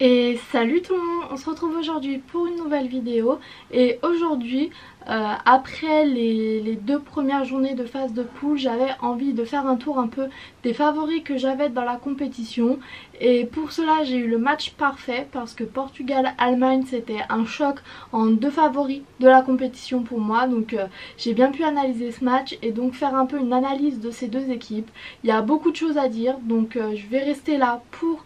Et salut tout le monde, on se retrouve aujourd'hui pour une nouvelle vidéo. Et aujourd'hui, après les deux premières journées de phase de poule, j'avais envie de faire un tour un peu des favoris que j'avais dans la compétition. Et pour cela j'ai eu le match parfait parce que Portugal-Allemagne c'était un choc en deux favoris de la compétition pour moi. Donc j'ai bien pu analyser ce match et donc faire un peu une analyse de ces deux équipes. Il y a beaucoup de choses à dire, donc je vais rester là pour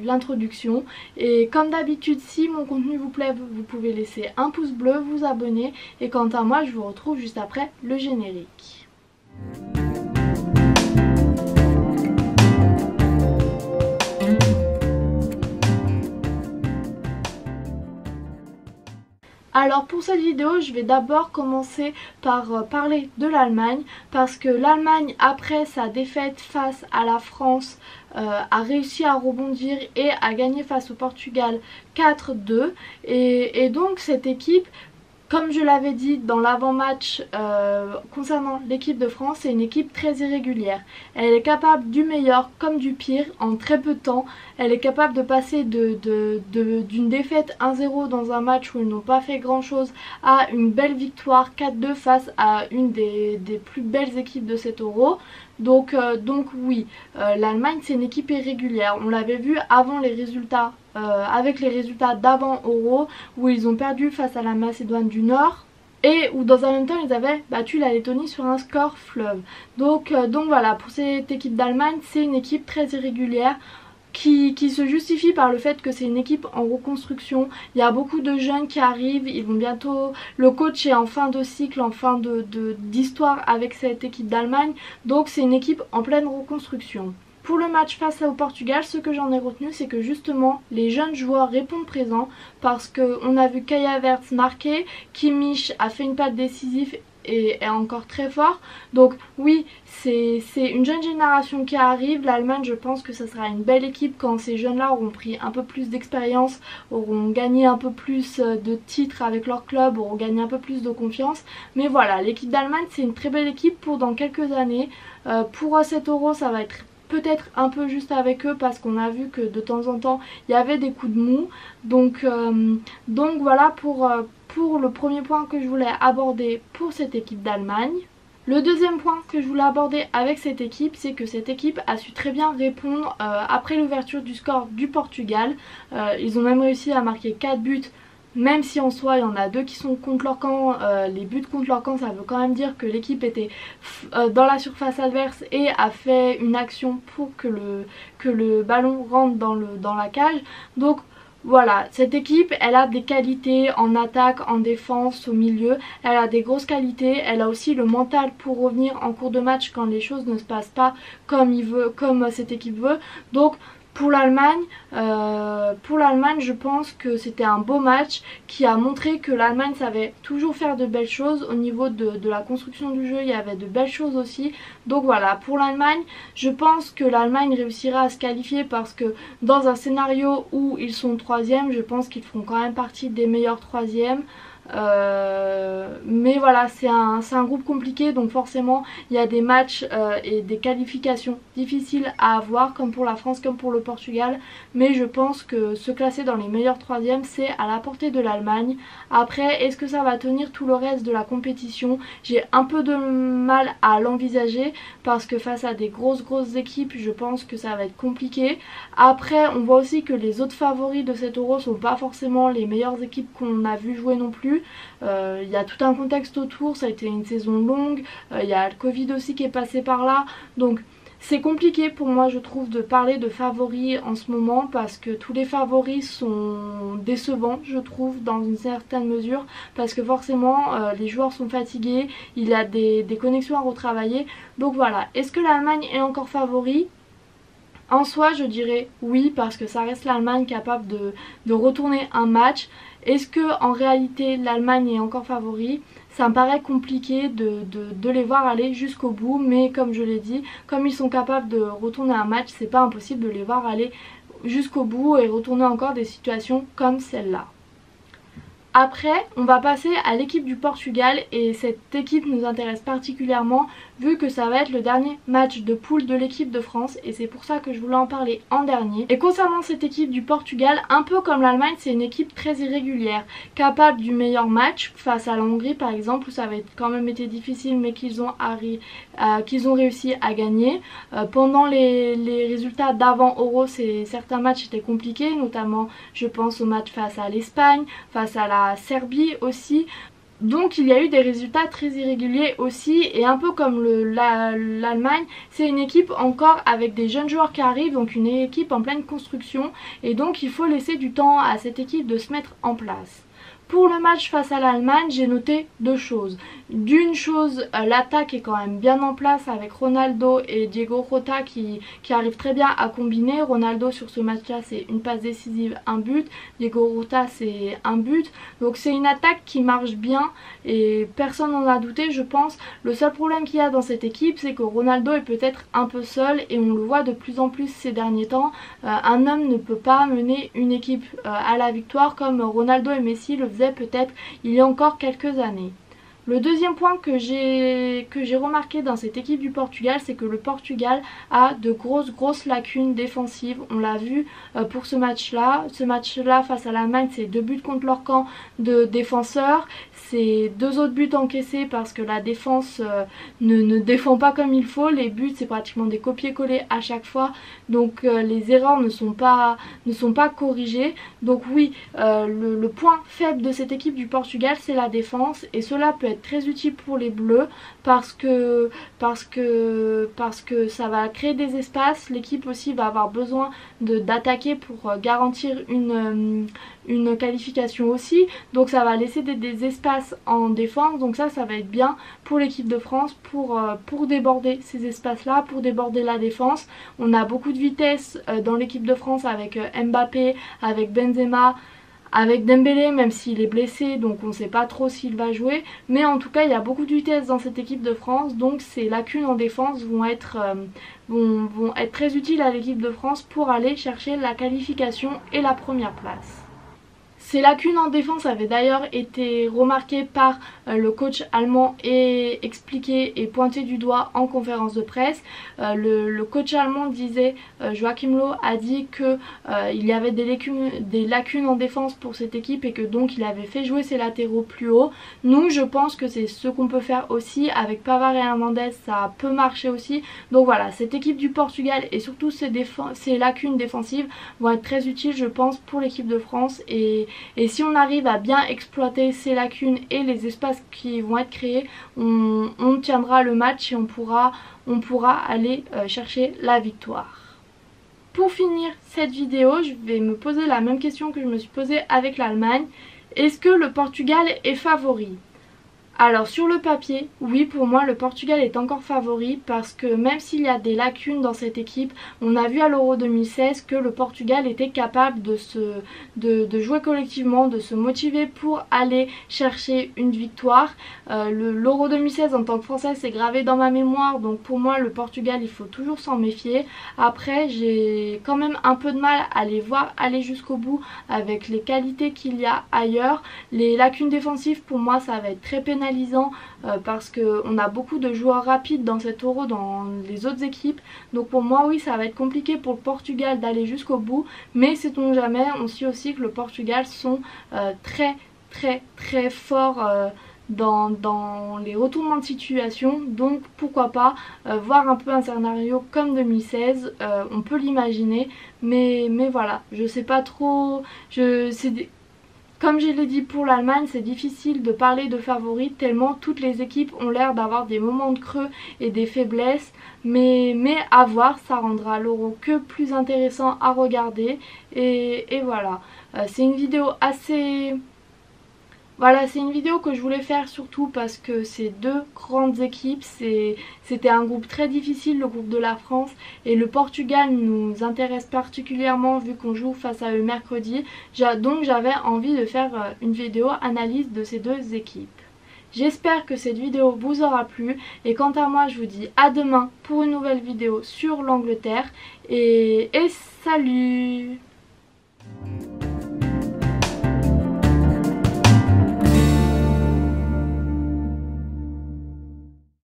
l'introduction. Et comme d'habitude, si mon contenu vous plaît, vous pouvez laisser un pouce bleu, vous abonner. Et quant à moi, je vous retrouve juste après le générique. Alors pour cette vidéo, je vais d'abord commencer par parler de l'Allemagne parce que l'Allemagne, après sa défaite face à la France, a réussi à rebondir et à gagner face au Portugal 4-2. Et donc cette équipe, comme je l'avais dit dans l'avant-match concernant l'équipe de France, c'est une équipe très irrégulière. Elle est capable du meilleur comme du pire en très peu de temps. Elle est capable de passer d'une défaite 1-0 dans un match où ils n'ont pas fait grand chose à une belle victoire 4-2 face à une des plus belles équipes de cet Euro. Donc oui, l'Allemagne c'est une équipe irrégulière. On l'avait vu avant les résultats, avec les résultats d'avant Euro où ils ont perdu face à la Macédoine du Nord et où dans un même temps ils avaient battu la Lettonie sur un score fleuve. Donc voilà, pour cette équipe d'Allemagne, c'est une équipe très irrégulière qui se justifie par le fait que c'est une équipe en reconstruction. Il y a beaucoup de jeunes qui arrivent, ils vont bientôt, le coach est en fin de cycle, en fin d'histoire avec cette équipe d'Allemagne, donc c'est une équipe en pleine reconstruction. Pour le match face au Portugal, ce que j'en ai retenu, c'est que justement les jeunes joueurs répondent présents parce qu'on a vu Kai Havertz marquer, Kimmich a fait une passe décisive et est encore très fort. Donc oui, c'est une jeune génération qui arrive. L'Allemagne, je pense que ça sera une belle équipe quand ces jeunes-là auront pris un peu plus d'expérience, auront gagné un peu plus de titres avec leur club, auront gagné un peu plus de confiance. Mais voilà, l'équipe d'Allemagne, c'est une très belle équipe pour dans quelques années. Pour cet Euro, ça va être peut-être un peu juste avec eux parce qu'on a vu que de temps en temps il y avait des coups de mou. Donc voilà pour le premier point que je voulais aborder pour cette équipe d'Allemagne. Le deuxième point que je voulais aborder avec cette équipe, c'est que cette équipe a su très bien répondre après l'ouverture du score du Portugal. Ils ont même réussi à marquer 4 buts. Même si en soi il y en a deux qui sont contre leur camp, les buts contre leur camp, ça veut quand même dire que l'équipe était dans la surface adverse et a fait une action pour que le ballon rentre dans la cage. Donc voilà, cette équipe, elle a des qualités en attaque, en défense, au milieu. Elle a des grosses qualités. Elle a aussi le mental pour revenir en cours de match quand les choses ne se passent pas comme cette équipe veut. Donc pour l'Allemagne, je pense que c'était un beau match qui a montré que l'Allemagne savait toujours faire de belles choses. Au niveau de la construction du jeu, il y avait de belles choses aussi. Donc voilà, pour l'Allemagne, je pense que l'Allemagne réussira à se qualifier parce que dans un scénario où ils sont troisième, je pense qu'ils feront quand même partie des meilleurs troisièmes. Mais voilà, c'est un groupe compliqué, donc forcément il y a des matchs et des qualifications difficiles à avoir, comme pour la France comme pour le Portugal. Mais je pense que se classer dans les meilleurs troisièmes, c'est à la portée de l'Allemagne. Après, est-ce que ça va tenir tout le reste de la compétition? J'ai un peu de mal à l'envisager parce que face à des grosses équipes, je pense que ça va être compliqué. Après, on voit aussi que les autres favoris de cet Euro sont pas forcément les meilleures équipes qu'on a vu jouer non plus. Il y a tout un contexte autour, ça a été une saison longue, il y a le Covid aussi qui est passé par là, donc c'est compliqué pour moi je trouve de parler de favoris en ce moment parce que tous les favoris sont décevants je trouve dans une certaine mesure parce que forcément les joueurs sont fatigués, il y a des connexions à retravailler. Donc voilà, est-ce que l'Allemagne est encore favori? En soi je dirais oui parce que ça reste l'Allemagne capable de retourner un match. Est-ce que en réalité l'Allemagne est encore favori? Ça me paraît compliqué de les voir aller jusqu'au bout, mais comme je l'ai dit, comme ils sont capables de retourner un match, c'est pas impossible de les voir aller jusqu'au bout et retourner encore des situations comme celle-là. Après, on va passer à l'équipe du Portugal et cette équipe nous intéresse particulièrement vu que ça va être le dernier match de poule de l'équipe de France et c'est pour ça que je voulais en parler en dernier. Et concernant cette équipe du Portugal, un peu comme l'Allemagne, c'est une équipe très irrégulière, capable du meilleur match face à la Hongrie par exemple où ça va quand même été difficile mais qu'ils ont réussi à gagner. Pendant les résultats d'avant Euro, certains matchs étaient compliqués, notamment je pense au match face à l'Espagne, face à la Serbie aussi. Donc il y a eu des résultats très irréguliers aussi et un peu comme l'Allemagne, c'est une équipe encore avec des jeunes joueurs qui arrivent, donc une équipe en pleine construction et donc il faut laisser du temps à cette équipe de se mettre en place. Pour le match face à l'Allemagne, j'ai noté deux choses. D'une chose, l'attaque est quand même bien en place avec Ronaldo et Diego Jota qui arrivent très bien à combiner. Ronaldo sur ce match-là, c'est une passe décisive, un but. Diego Jota, c'est un but. Donc c'est une attaque qui marche bien et personne n'en a douté, je pense. Le seul problème qu'il y a dans cette équipe, c'est que Ronaldo est peut-être un peu seul et on le voit de plus en plus ces derniers temps. Un homme ne peut pas mener une équipe à la victoire comme Ronaldo et Messi le faisaient peut-être il y a encore quelques années. Le deuxième point que j'ai remarqué dans cette équipe du Portugal, c'est que le Portugal a de grosses lacunes défensives. On l'a vu pour ce match-là. Ce match-là face à l'Allemagne, c'est 2 buts contre leur camp de défenseurs. C'est 2 autres buts encaissés parce que la défense ne défend pas comme il faut. Les buts, c'est pratiquement des copier-coller à chaque fois. Donc les erreurs ne sont pas corrigées. Donc oui, le point faible de cette équipe du Portugal, c'est la défense. Et cela peut être très utile pour les Bleus parce que ça va créer des espaces. L'équipe aussi va avoir besoin d'attaquer pour garantir une qualification aussi, donc ça va laisser des espaces en défense, donc ça va être bien pour l'équipe de France pour déborder ces espaces là, pour déborder la défense. On a beaucoup de vitesse dans l'équipe de France avec Mbappé, avec Benzema, avec Dembélé, même s'il est blessé, donc on ne sait pas trop s'il va jouer, mais en tout cas il y a beaucoup de vitesse dans cette équipe de France, donc ces lacunes en défense vont être très utiles à l'équipe de France pour aller chercher la qualification et la première place. Ces lacunes en défense avaient d'ailleurs été remarquées par le coach allemand et expliquées et pointées du doigt en conférence de presse. Le coach allemand disait, Joachim Löw a dit que il y avait des lacunes en défense pour cette équipe et que donc il avait fait jouer ses latéraux plus haut. Nous, je pense que c'est ce qu'on peut faire aussi avec Pavard et Hernandez, ça peut marcher aussi. Donc voilà, cette équipe du Portugal et surtout ces lacunes défensives vont être très utiles, je pense, pour l'équipe de France et si on arrive à bien exploiter ces lacunes et les espaces qui vont être créés, on tiendra le match et on pourra aller chercher la victoire. Pour finir cette vidéo, je vais me poser la même question que je me suis posée avec l'Allemagne. Est-ce que le Portugal est favori ? Alors sur le papier, oui, pour moi le Portugal est encore favori parce que même s'il y a des lacunes dans cette équipe, on a vu à l'Euro 2016 que le Portugal était capable de jouer collectivement, de se motiver pour aller chercher une victoire. L'Euro 2016 en tant que Française c'est gravé dans ma mémoire, donc pour moi le Portugal il faut toujours s'en méfier. Après j'ai quand même un peu de mal à les voir aller jusqu'au bout avec les qualités qu'il y a ailleurs. Les lacunes défensives pour moi ça va être très pénalisant parce qu'on a beaucoup de joueurs rapides dans cet Euro dans les autres équipes, donc pour moi oui ça va être compliqué pour le Portugal d'aller jusqu'au bout, mais sait-on jamais, on sait aussi que le Portugal sont très forts dans les retournements de situation, donc pourquoi pas voir un peu un scénario comme 2016, on peut l'imaginer, mais voilà, je sais pas trop, comme je l'ai dit pour l'Allemagne, c'est difficile de parler de favoris tellement toutes les équipes ont l'air d'avoir des moments de creux et des faiblesses. Mais à voir, ça rendra l'Euro que plus intéressant à regarder. Et voilà, c'est une vidéo assez... Voilà, c'est une vidéo que je voulais faire surtout parce que c'est deux grandes équipes, c'était un groupe très difficile, le groupe de la France, et le Portugal nous intéresse particulièrement vu qu'on joue face à eux mercredi, donc j'avais envie de faire une vidéo analyse de ces deux équipes. J'espère que cette vidéo vous aura plu et quant à moi je vous dis à demain pour une nouvelle vidéo sur l'Angleterre et salut!